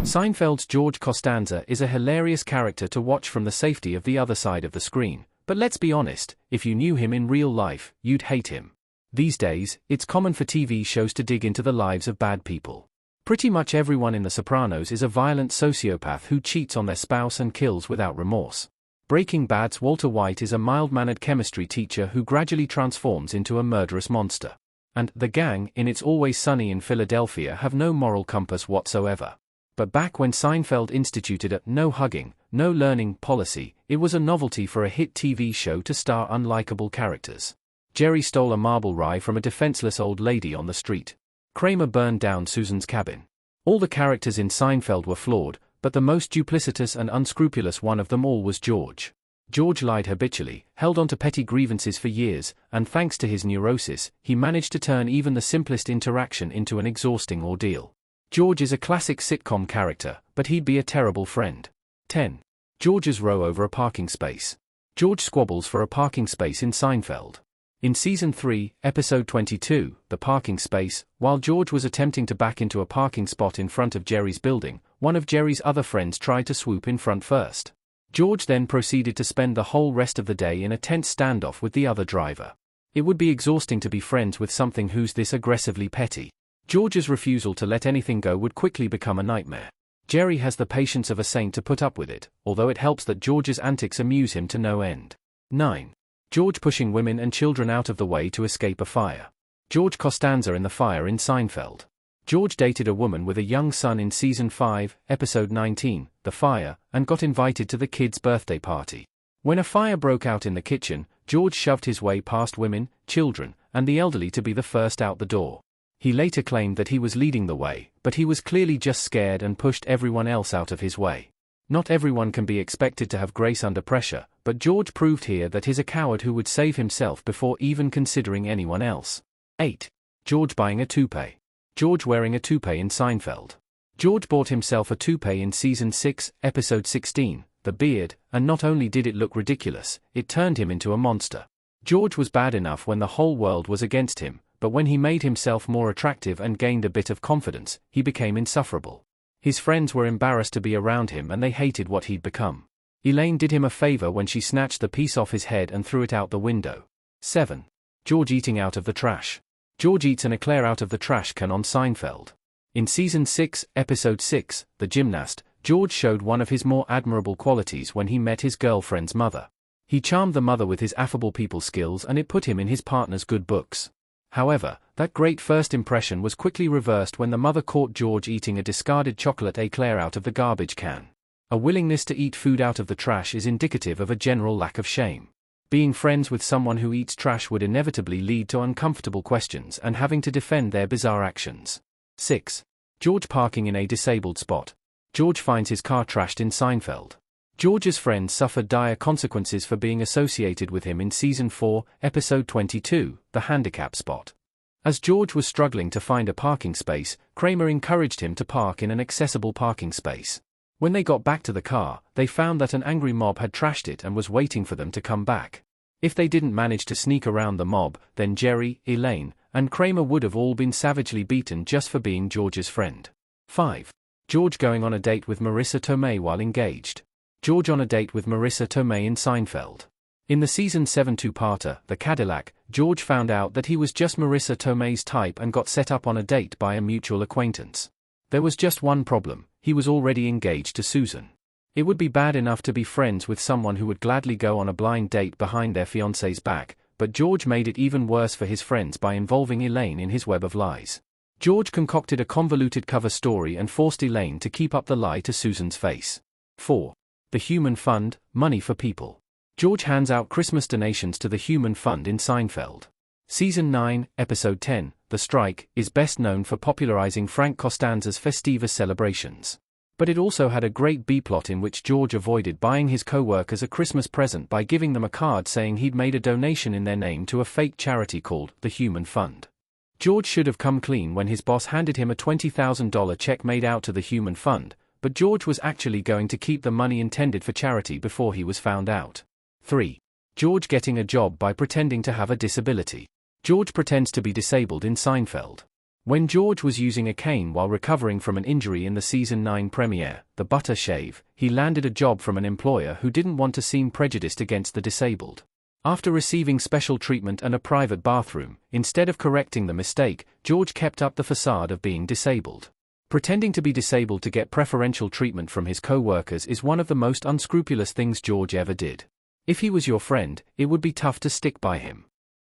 Seinfeld's George Costanza is a hilarious character to watch from the safety of the other side of the screen, but let's be honest, if you knew him in real life, you'd hate him. These days, it's common for TV shows to dig into the lives of bad people. Pretty much everyone in The Sopranos is a violent sociopath who cheats on their spouse and kills without remorse. Breaking Bad's Walter White is a mild-mannered chemistry teacher who gradually transforms into a murderous monster. And the gang, in It's Always Sunny in Philadelphia, have no moral compass whatsoever. But back when Seinfeld instituted a no hugging, no learning policy, it was a novelty for a hit TV show to star unlikable characters. Jerry stole a marble rye from a defenseless old lady on the street. Kramer burned down Susan's cabin. All the characters in Seinfeld were flawed, but the most duplicitous and unscrupulous one of them all was George. George lied habitually, held on to petty grievances for years, and thanks to his neurosis, he managed to turn even the simplest interaction into an exhausting ordeal. George is a classic sitcom character, but he'd be a terrible friend. 10. George's row over a parking space. George squabbles for a parking space in Seinfeld. In Season 3, Episode 22, The Parking Space, while George was attempting to back into a parking spot in front of Jerry's building, one of Jerry's other friends tried to swoop in front first. George then proceeded to spend the whole rest of the day in a tense standoff with the other driver. It would be exhausting to be friends with something who's this aggressively petty. George's refusal to let anything go would quickly become a nightmare. Jerry has the patience of a saint to put up with it, although it helps that George's antics amuse him to no end. 9. George pushing women and children out of the way to escape a fire. George Costanza in the fire in Seinfeld. George dated a woman with a young son in Season 5, Episode 19, The Fire, and got invited to the kid's birthday party. When a fire broke out in the kitchen, George shoved his way past women, children, and the elderly to be the first out the door. He later claimed that he was leading the way, but he was clearly just scared and pushed everyone else out of his way. Not everyone can be expected to have grace under pressure, but George proved here that he's a coward who would save himself before even considering anyone else. 8. George buying a toupee. George wearing a toupee in Seinfeld. George bought himself a toupee in Season 6, Episode 16, The Beard, and not only did it look ridiculous, it turned him into a monster. George was bad enough when the whole world was against him, but when he made himself more attractive and gained a bit of confidence, he became insufferable. His friends were embarrassed to be around him and they hated what he'd become. Elaine did him a favor when she snatched the piece off his head and threw it out the window. 7. George eating out of the trash. George eats an eclair out of the trash can on Seinfeld. In Season 6, Episode 6, The Gymnast, George showed one of his more admirable qualities when he met his girlfriend's mother. He charmed the mother with his affable people skills and it put him in his partner's good books. However, that great first impression was quickly reversed when the mother caught George eating a discarded chocolate eclair out of the garbage can. A willingness to eat food out of the trash is indicative of a general lack of shame. Being friends with someone who eats trash would inevitably lead to uncomfortable questions and having to defend their bizarre actions. 6. George parking in a disabled spot. George finds his car trashed in Seinfeld. George's friends suffered dire consequences for being associated with him in Season 4, Episode 22, The Handicap Spot. As George was struggling to find a parking space, Kramer encouraged him to park in an accessible parking space. When they got back to the car, they found that an angry mob had trashed it and was waiting for them to come back. If they didn't manage to sneak around the mob, then Jerry, Elaine, and Kramer would have all been savagely beaten just for being George's friend. 5. George going on a date with Marissa Tomei while engaged. George on a date with Marissa Tomei in Seinfeld. In the Season 7 two-parter, The Cadillac, George found out that he was just Marissa Tomei's type and got set up on a date by a mutual acquaintance. There was just one problem: he was already engaged to Susan. It would be bad enough to be friends with someone who would gladly go on a blind date behind their fiancé's back, but George made it even worse for his friends by involving Elaine in his web of lies. George concocted a convoluted cover story and forced Elaine to keep up the lie to Susan's face. 4. The Human Fund, Money for People. George hands out Christmas donations to the Human Fund in Seinfeld. Season 9, Episode 10, The Strike, is best known for popularizing Frank Costanza's Festivus celebrations. But it also had a great B-plot in which George avoided buying his co-workers a Christmas present by giving them a card saying he'd made a donation in their name to a fake charity called the Human Fund. George should have come clean when his boss handed him a $20,000 check made out to the Human Fund, but George was actually going to keep the money intended for charity before he was found out. 3. George getting a job by pretending to have a disability. George pretends to be disabled in Seinfeld. When George was using a cane while recovering from an injury in the season 9 premiere, The Butter Shave, he landed a job from an employer who didn't want to seem prejudiced against the disabled. After receiving special treatment and a private bathroom, instead of correcting the mistake, George kept up the facade of being disabled. Pretending to be disabled to get preferential treatment from his co-workers is one of the most unscrupulous things George ever did. If he was your friend, it would be tough to stick by him.